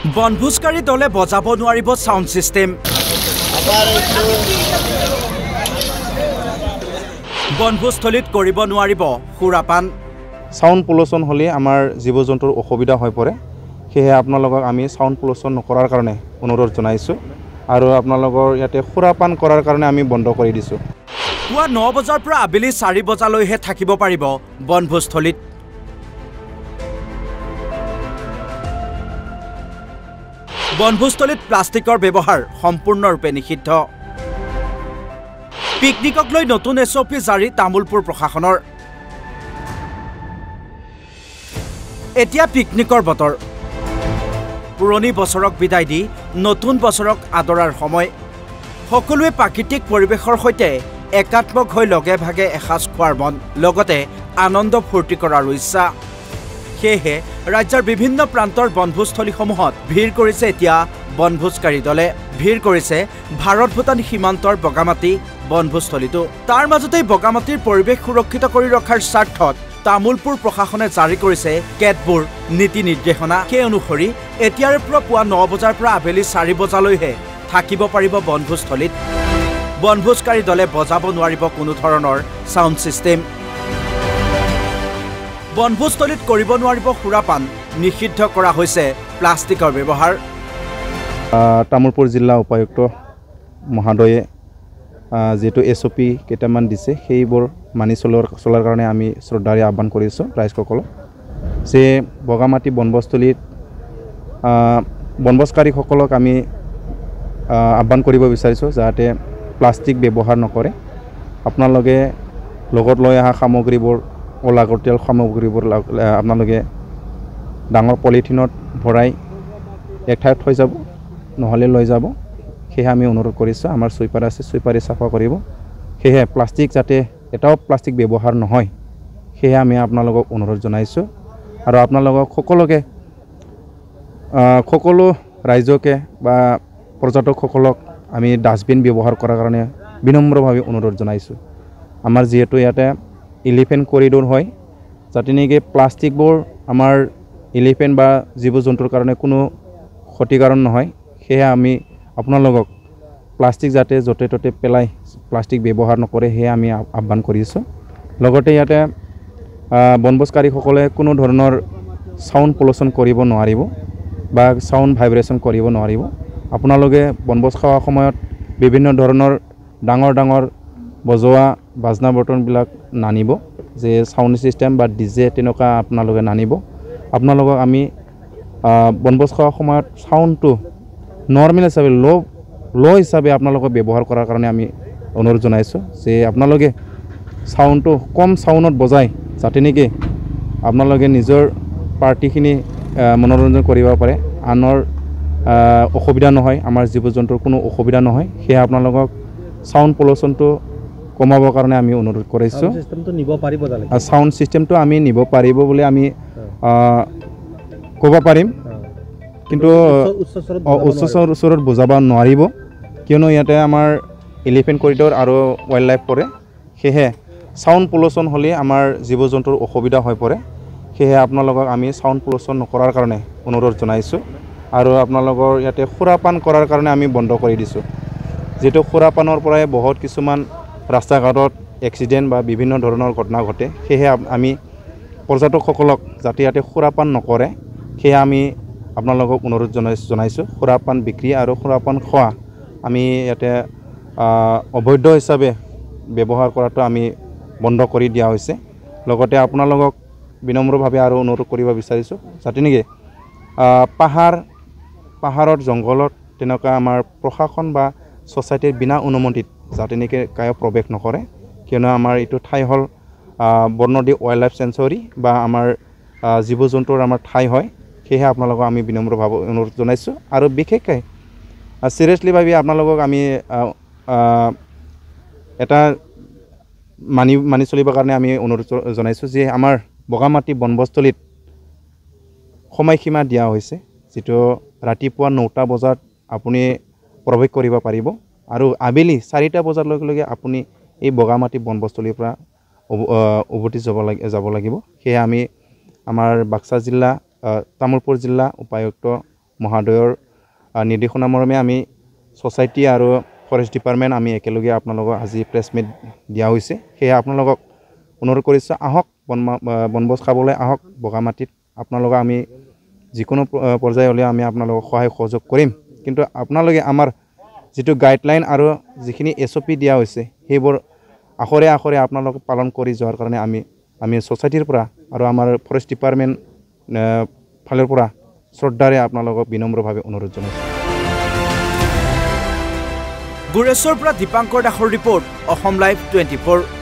বনভোজকাৰী দলে বজাব নোৱাৰিব সাউণ্ড সিস্টেম। বনভোজস্থলীত কৰিব নোৱাৰিব সুৰাপান। সাউণ্ড পলিউশ্যন হ'লে আমাৰ জীৱ জন্তুৰ অসুবিধা হৈ পৰে, সেয়ে আপোনালোকক আমি সাউণ্ড পলিউশ্যন নকৰাৰ কাৰণে অনুৰোধ জনাইছোঁ আৰু আপোনালোকৰ ইয়াতে সুৰাপান কৰাৰ কাৰণে আমি বন্ধ কৰি দিছোঁ। পুৱা 9 বজাৰ পৰা আবেলি 4 বজালৈহে থাকিব পাৰিব বনভোজস্থলীত। বনভোজস্থলীত প্লাষ্টিকৰ ব্যৱহাৰ সম্পূৰ্ণৰূপে নিষিদ্ধ। পিকনিকক লৈ নতুন SOP জাৰি তামুলপুৰ প্ৰশাসনৰ। এতিয়া পিকনিকৰ বতৰ। পুৰণি বছৰক বিদায় দি নতুন বছৰক আদৰাৰ সময়। সকলোৱে প্ৰাকৃতিক পৰিৱেশৰ সৈতে একাত্মক হৈ লগে ভাগে এসাঁজ খোৱাৰ মন, লগতে আনন্দ ফূৰ্তি কৰাৰ ইচ্ছা। সেয়েহে ৰাজ্যৰ বিভিন্ন প্ৰান্তৰ বনভোজস্থলীসমূহত ভিৰ কৰিছে এতিয়া বনভোজকাৰী দলে। ভিৰ কৰিছে ভাৰত ভূটান সীমান্তৰ বগামাটি বনভোজস্থলীতো। তাৰ মাজতেই বগামাটিৰ পৰিৱেশ সুৰক্ষিত কৰি ৰখাৰ স্বাৰ্থত তামুলপুৰ প্ৰশাসনে জাৰি কৰিছে কেতবোৰ নীতি নিৰ্দেশনা। সেই অনুসৰি এতিয়াৰে পৰা পুৱা 9 বজাৰ পৰা আবেলি 4 বজালৈহে থাকিব পাৰিব বনভোজস্থলীত। বনভোজকাৰী দলে বজাব নোৱাৰিব কোনো ধৰণৰ সাউণ্ড সিস্টেম। বনভোজস্থলীত কৰিব নোৱাৰিব সুৰাপান, নিষিদ্ধ কৰা হৈছে প্লাষ্টিকৰ ব্যৱহাৰ। তামুলপুৰ জিলা উপায়ুক্ত মহোদয়ে যেটো SOP কেইটামান দিছে সেইবোৰ মানি চলাৰ কাৰণে আমি শ্ৰদ্ধাৰে আহ্বান কৰিছোঁ ৰাইজসকলক যে বগামাটি বনভোজস্থলীত বনভোজকাৰীসকলক আমি আহ্বান কৰিব বিচাৰিছোঁ যাতে প্লাষ্টিক ব্যৱহাৰ নকৰে। আপোনালোকে লগত লৈ অহা সামগ্ৰীবোৰ অলাগতিয়াল সামগ্ৰীবোৰ আপোনালোকে ডাঙৰ পলিথিনত ভৰাই এক ঠাইত থৈ যাব, নহ'লে লৈ যাব। সেয়ে আমি অনুৰোধ কৰিছোঁ, আমাৰ চুইপাৰ আছে চুইপাৰে চাফা কৰিব। সেয়ে প্লাষ্টিক যাতে এটাও প্লাষ্টিক ব্যৱহাৰ নহয়, সেয়ে আমি আপোনালোকক অনুৰোধ জনাইছোঁ আৰু আপোনালোকক সকলো ৰাইজকে বা পৰ্যটকসকলক আমি ডাষ্টবিন ব্যৱহাৰ কৰাৰ কাৰণে বিনম্ৰভাৱে অনুৰোধ জনাইছোঁ। আমাৰ যিহেতু ইয়াতে এলিফেণ্ট কৰিডৰ হয়, যাতে নেকি প্লাষ্টিকবোৰ আমাৰ এলিফেণ্ট বা জীৱ জন্তুৰ কাৰণে কোনো ক্ষতিকাৰক নহয়। সেয়ে আমি আপোনালোকক প্লাষ্টিক যাতে য'তে ত'তে পেলাই প্লাষ্টিক ব্যৱহাৰ নকৰে সেয়ে আমি আহ্বান কৰিছোঁ। লগতে ইয়াতে বনভোজকাৰীসকলে কোনো ধৰণৰ সাউণ্ড পলিউশ্যন কৰিব নোৱাৰিব বা সাউণ্ড ভাইব্ৰেশ্যন কৰিব নোৱাৰিব। আপোনালোকে বনভোজ খোৱাৰ সময়ত বিভিন্ন ধৰণৰ ডাঙৰ ডাঙৰ বজোৱা বাজনা বৰ্তনবিলাক নানিব, যে সাউণ্ড ছিষ্টেম বা DJ তেনেকুৱা আপোনালোকে নানিব। আপোনালোকক আমি বনভোজ খোৱাৰ সময়ত সাউণ্ডটো নৰ্মেল হিচাপে ল' হিচাপে আপোনালোকক ব্যৱহাৰ কৰাৰ কাৰণে আমি অনুৰোধ জনাইছোঁ যে আপোনালোকে সাউণ্ডটো কম সাউণ্ডত বজাই যাতে নেকি আপোনালোকে নিজৰ পাৰ্টিখিনি মনোৰঞ্জন কৰিব পাৰে, আনৰ অসুবিধা নহয়, আমাৰ জীৱ জন্তুৰ কোনো অসুবিধা নহয়। সেয়ে আপোনালোকক সাউণ্ড পলিউশ্যনটো কমাবৰ কাৰণে আমি অনুৰোধ কৰিছোঁ। সাউণ্ড ছিষ্টেমটো আমি নিব পাৰিব বুলি আমি ক'ব পাৰিম, কিন্তু উচ্চ স্বৰত বুজাব নোৱাৰিব, কিয়নো ইয়াতে আমাৰ এলিফেণ্ট কৰিডৰ আৰু ৱাইল্ড লাইফ পৰে। সেয়েহে সাউণ্ড পলিউশ্যন হ'লে আমাৰ জীৱ জন্তুৰ অসুবিধা হৈ পৰে। সেয়েহে আপোনালোকক আমি সাউণ্ড পলিউশ্যন নকৰাৰ কাৰণে অনুৰোধ জনাইছোঁ আৰু আপোনালোকৰ ইয়াতে সুৰাপান কৰাৰ কাৰণে আমি বন্ধ কৰি দিছোঁ। যিটো সুৰাপানৰ পৰাই বহুত কিছুমান ৰাস্তা ঘাটত এক্সিডেণ্ট বা বিভিন্ন ধৰণৰ ঘটনা ঘটে। সেয়েহে আমি পৰ্যটকসকলক যাতে ইয়াতে সুৰাপান নকৰে সেয়ে আমি আপোনালোকক অনুৰোধ জনাইছোঁ। সুৰাপান বিক্ৰী আৰু সুৰাপান খোৱা আমি ইয়াতে অবৈধ হিচাপে ব্যৱহাৰ কৰাটো আমি বন্ধ কৰি দিয়া হৈছে। লগতে আপোনালোকক বিনম্ৰভাৱে আৰু অনুৰোধ কৰিব বিচাৰিছোঁ যাতে নেকি পাহাৰত জংঘলত তেনেকুৱা আমাৰ প্ৰশাসন বা ছ'চাইটিৰ বিনা অনুমতিত যাতে নেকি কায়ো প্ৰৱেশ নকৰে, কিয়নো আমাৰ এইটো ঠাই হ'ল বৰ্ণালী ৱাইল্ড লাইফ চেঞ্চুৰী বা আমাৰ জীৱ জন্তুৰ আমাৰ ঠাই হয়। সেয়েহে আপোনালোকক আমি বিনম্ৰভাৱে অনুৰোধ জনাইছোঁ আৰু বিশেষকৈ চিৰিয়াছলিভাৱে আপোনালোকক আমি এটা মানি চলিবৰ কাৰণে আমি অনুৰোধ জনাইছোঁ যে আমাৰ বগামাটি বনভোজস্থলীত সময়সীমা দিয়া হৈছে, যিটো ৰাতিপুৱা 9টা বজাত আপুনি প্ৰৱেশ কৰিব পাৰিব আৰু আবেলি 4টা বজাৰ লগে লগে আপুনি এই বগামাটি বনভোজস্থলীৰ পৰা উভতি যাব লাগিব। সেয়ে আমি আমাৰ বাক্সা জিলা তামুলপুৰ জিলা উপায়ুক্ত মহোদয়ৰ নিৰ্দেশনা মৰ্মে আমি ছ'চাইটি আৰু ফৰেষ্ট ডিপাৰ্টমেণ্ট আমি একেলগে আপোনালোকক আজি প্ৰেছ মিট দিয়া হৈছে সেয়ে আপোনালোকক অনুৰোধ কৰিছোঁ আহক বনভোজ খাবলৈ আহক বগামাটিত আপোনালোকক আমি যিকোনো পৰ্যায় হ'লে আমি আপোনালোকক সহায় সহযোগ কৰিম কিন্তু আপোনালোকে আমাৰ যিটো গাইডলাইন আৰু যিখিনি SOP দিয়া হৈছে সেইবোৰ আখৰে আখৰে আপোনালোক পালন কৰি যোৱাৰ কাৰণে আমি ছ'চাইটিৰ পৰা আৰু আমাৰ ফৰেষ্ট ডিপাৰ্টমেণ্ট ফালৰ পৰা শ্ৰদ্ধাৰে আপোনালোকক বিনম্ৰভাৱে অনুৰোধ জনাইছোঁ গুৰেশ্বৰ পৰা দীপাংকৰ দাসৰ ৰিপৰ্ট অসম লাইভ 24